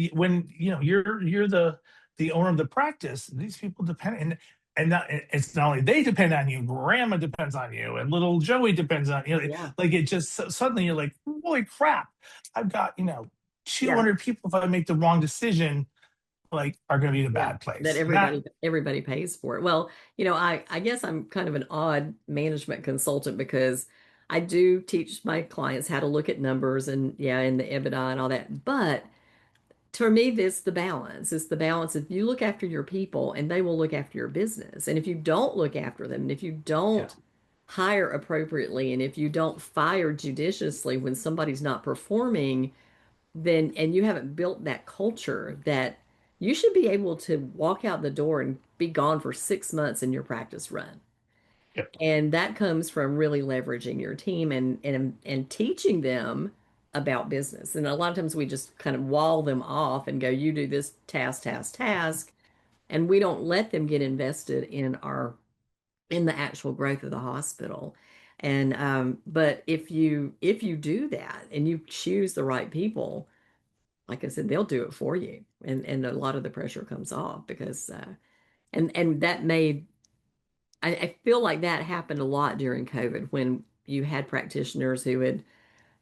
you're the owner of the practice, these people depend and not it's not only they depend on you, grandma depends on you, and little Joey depends on you. Yeah. Like it just suddenly you're like, holy crap, I've got Yeah. 200 people. If I make the wrong decision, like are going to be in a Yeah. bad That place. And that everybody pays for it. Well, I guess I'm kind of an odd management consultant because I do teach my clients how to look at numbers and yeah, and the EBITDA and all that. But for me, this the balance. It's the balance. If you look after your people and they will look after your business. And if you don't look after them, and if you yeah don't hire appropriately, and if you don't fire judiciously when somebody's not performing, then and you haven't built that culture that you should be able to walk out the door and be gone for 6 months in your practice run. yeah And that comes from really leveraging your team and teaching them about business. And a lot of times we just kind of wall them off and go, you do this task, task, task, and we don't let them get invested in the actual growth of the hospital. And but if you do that and you choose the right people, like I said, they'll do it for you, and a lot of the pressure comes off because and that made I feel like that happened a lot during COVID when you had practitioners who had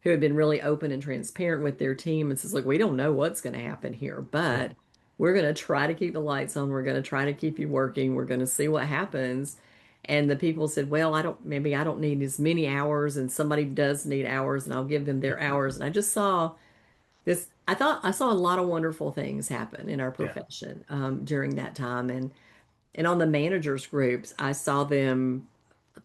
been really open and transparent with their team and says, look, we don't know what's going to happen here, but we're going to try to keep the lights on. We're going to try to keep you working. We're going to see what happens. And the people said, well, maybe I don't need as many hours, and somebody does need hours, and I'll give them their hours. And I just saw this, I thought I saw a lot of wonderful things happen in our Yeah. profession during that time. And on the managers groups, I saw them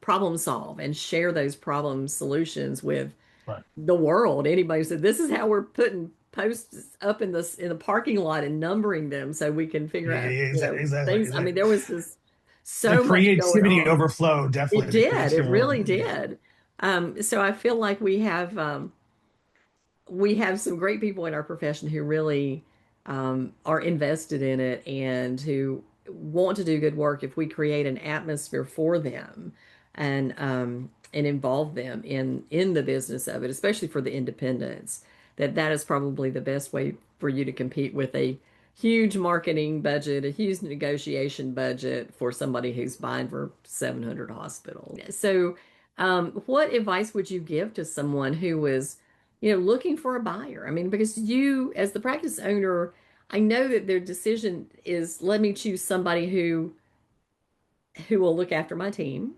problem solve and share those problem solutions with Right. the world. Anybody said, this is how we're putting posts up in the parking lot and numbering them so we can figure Yeah, out, yeah, exactly. things. I mean, there was just The so much going creativity on. overflowed, It definitely the did. It creativity really overflowed. Yeah. did. So I feel like we have some great people in our profession who really are invested in it and who want to do good work if we create an atmosphere for them and involve them in the business of it, especially for the independents. That is probably the best way for you to compete with a huge marketing budget, a huge negotiation budget for somebody who's buying for 700 hospitals. So, what advice would you give to someone who was looking for a buyer? I mean, because you, as the practice owner, I know that their decision is let me choose somebody who will look after my team,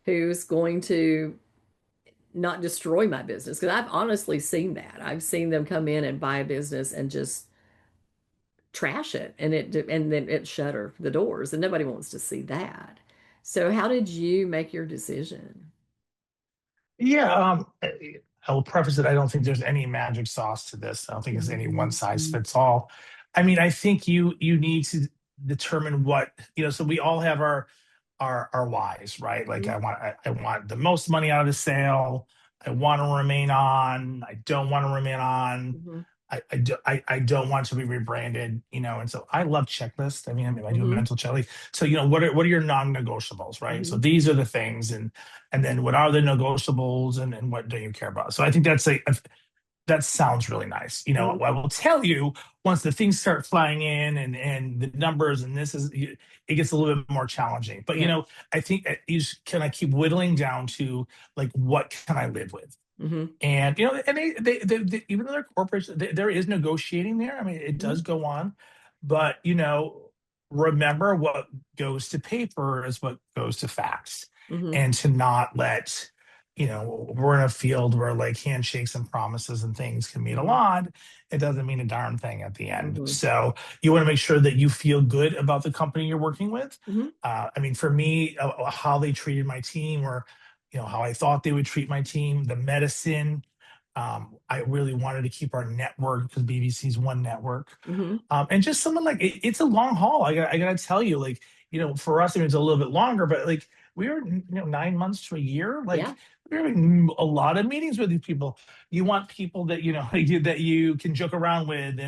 who's going to not destroy my business. Because I've honestly seen that. I've seen them come in and buy a business and just trash it, and then it shutter the doors, and nobody wants to see that. So, how did you make your decision? Yeah, I will preface it. I don't think there's any magic sauce to this. I don't think it's any one size Mhm. fits all. I mean, I think you need to determine what, so we all have our whys, right? Like I want the most money out of the sale. I want to remain on. I don't want to remain on. Mhm. I don't want to be rebranded, and so I love checklists. I do a Mhm. mental checklist. So, what are your non-negotiables, right? So Mhm. these are the things, and then what are the negotiables, and what do you care about? So I think that sounds really nice. Mhm. I will tell you, once the things start flying in, and the numbers, and it gets a little bit more challenging. But Yeah. I think you just kind of keep whittling down to, like, what can I live with? Mhm. And and even though they're corporations, there is negotiating there. I mean, it Mhm. does go on, but remember, what goes to paper is what goes to facts, Mhm. and to not let we're in a field where, like, handshakes and promises and things can mean a Mhm. lot. It doesn't mean a darn thing at the end. Mhm. So you want to make sure that you feel good about the company you're working with. Mhm. I mean, for me, how they treated my team, or how I thought they would treat my team, the medicine. I really wanted to keep our network, because BBC's one network. Mhm. And just someone, like, it's a long haul. I gotta tell you, like, for us, it's a little bit longer, but, like, we were, 9 months to a year. Yeah. Like, we're having a lot of meetings with these people. You want people that that you can joke around with,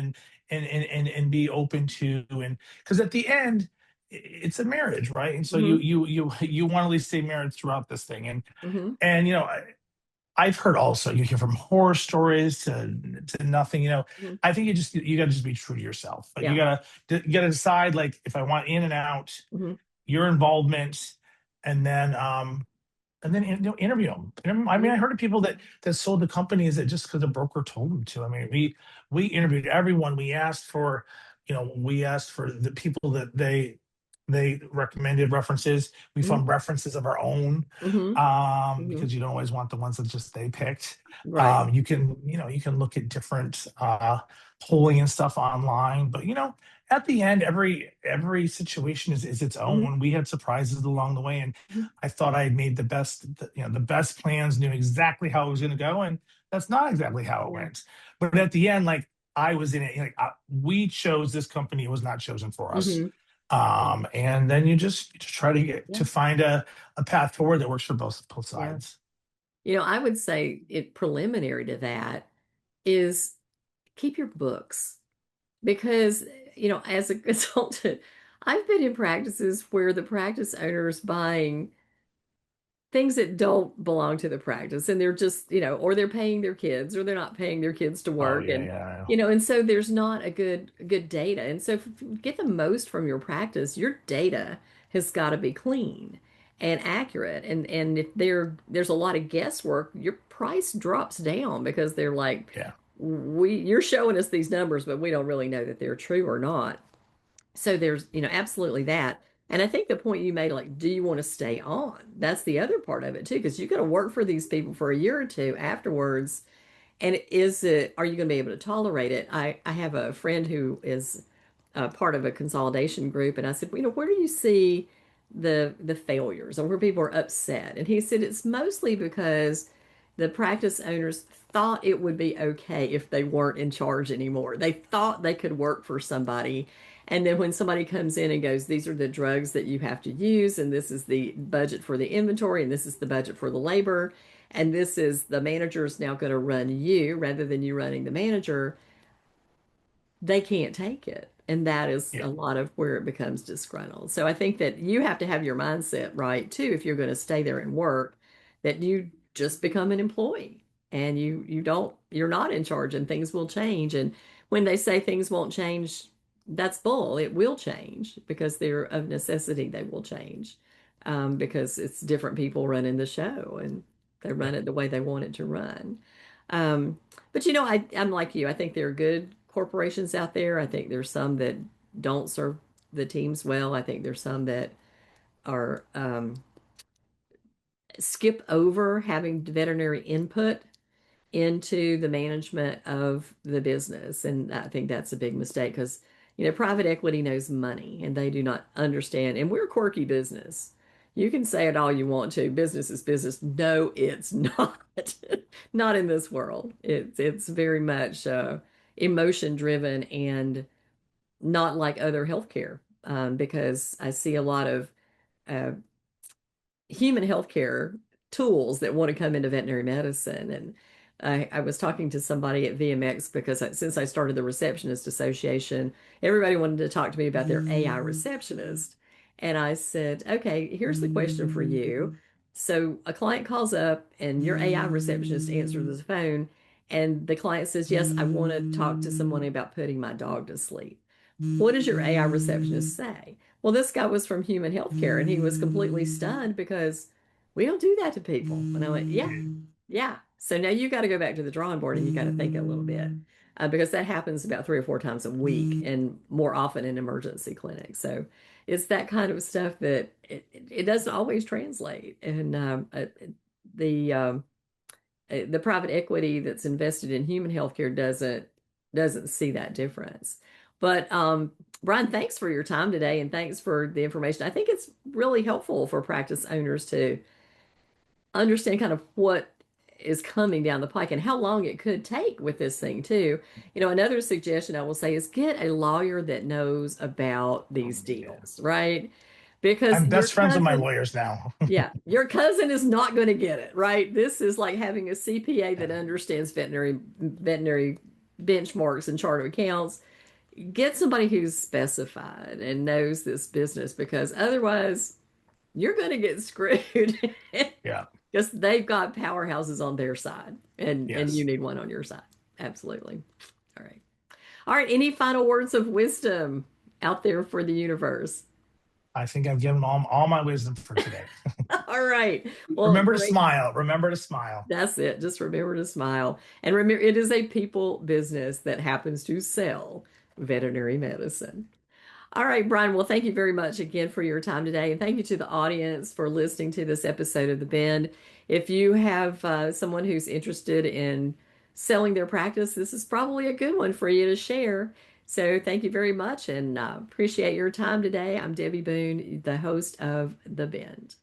and be open to, and because at the end, it's a marriage, right? And so Mhm. you want to at least stay married throughout this thing. Mhm. And I've heard also, you hear from horror stories to nothing. Mhm. I think you got to just be true to yourself. Like, Yeah. you gotta decide, like, if I want in and out, Mhm. your involvement, and then interview them. I mean, Mhm. I heard of people that sold the companies that just because the broker told them to. I mean, we interviewed everyone. We asked for the people that they recommended references. We Mhm. found references of our own, Mhm. Mhm. because you don't always want the ones that just they picked. Right. You can look at different polling and stuff online, but at the end, every situation is its Mhm. own. We had surprises along the way, and Mhm. I thought I had made the best plans, knew exactly how it was going to go, and that's not exactly how it Yeah. went. But at the end, like, I was in it. Like, we chose this company; it was not chosen for us. Mhm. And then you just try Yeah. to find a path forward that works for both Yeah. sides. I would say it preliminary to that is keep your books because, as a consultant, I've been in practices where the practice owner is buying things that don't belong to the practice and they're just or they're paying their kids or they're not paying their kids to Oh, work yeah, and yeah. and so there's not a good data, and so get the most from your practice, your data has got to be clean and accurate, and if there's a lot of guesswork, your price drops down because they're like, Yeah. you're showing us these numbers, but we don't really know that they're true or not. So there's, absolutely that. And I think the point you made, like, do you want to stay on? That's the other part of it too, because you're going to work for these people for a year or two afterwards. And are you going to be able to tolerate it? I have a friend who is part of a consolidation group, and I said, well, where do you see the failures or where people are upset? And he said it's mostly because the practice owners thought it would be okay if they weren't in charge anymore. They thought they could work for somebody. And then when somebody comes in and goes, these are the drugs that you have to use, and this is the budget for the inventory, and this is the budget for the labor, and this is the manager's now going to run you rather than you running the manager, they can't take it. And that is Yeah. a lot of where it becomes disgruntled. So I think that you have to have your mindset right too, if you're going to stay there and work, that you just become an employee and you're not in charge and things will change. And when they say things won't change, that's bull. It will change because they're of necessity, they will change. Because it's different people running the show and they Yeah. run it the way they want it to run. Um, but I'm like you. I think there are good corporations out there. I think there's some that don't serve the teams well. I think there's some that are skip over having veterinary input into the management of the business. And I think that's a big mistake because, private equity knows money and they do not understand. And we're a quirky business. You can say it all you want to. Business is business. No, it's not. Not in this world. It's very much emotion driven and not like other healthcare. Because I see a lot of uh, human healthcare tools that want to come into veterinary medicine. And I was talking to somebody at VMX because since I started the Receptionist Association, everybody wanted to talk to me about their AI receptionist. And I said, okay, here's the question for you. So a client calls up and your AI receptionist answers the phone, and the client says, yes, I want to talk to someone about putting my dog to sleep. What does your AI receptionist say? Well, this guy was from human healthcare and he was completely stunned because we don't do that to people. And I went, yeah, yeah. So now you got to go back to the drawing board and you got to think a little bit because that happens about 3 or 4 times a week and more often in emergency clinics. So it's that kind of stuff that it doesn't always translate. And the um, the private equity that's invested in human healthcare doesn't see that difference. But Brian, thanks for your time today and thanks for the information. I think it's really helpful for practice owners to understand kind of what is coming down the pike and how long it could take with this thing too. Another suggestion I will say is get a lawyer that knows about these Yeah. deals, right? Because I'm your best friends with my cousin, lawyers now. yeah, your cousin is not going to get it, right? This is like having a CPA that understands veterinary benchmarks and chart of accounts. Get somebody who's specified and knows this business because otherwise you're going to get screwed Yeah. because they've got powerhouses on their side and you Yes. need one on your side. Absolutely. All right. All right. Any final words of wisdom out there for the universe? I think I've given all my wisdom for today. All right. Well, Remember to great. smile. Remember to smile. That's it. Just remember to smile. And remember, it is a people business that happens to sell veterinary medicine. All right, Brian. Well, thank you very much again for your time today. And thank you to the audience for listening to this episode of The Bend. If you have someone who's interested in selling their practice, this is probably a good one for you to share. So thank you very much and appreciate your time today. I'm Debbie Boone, the host of The Bend.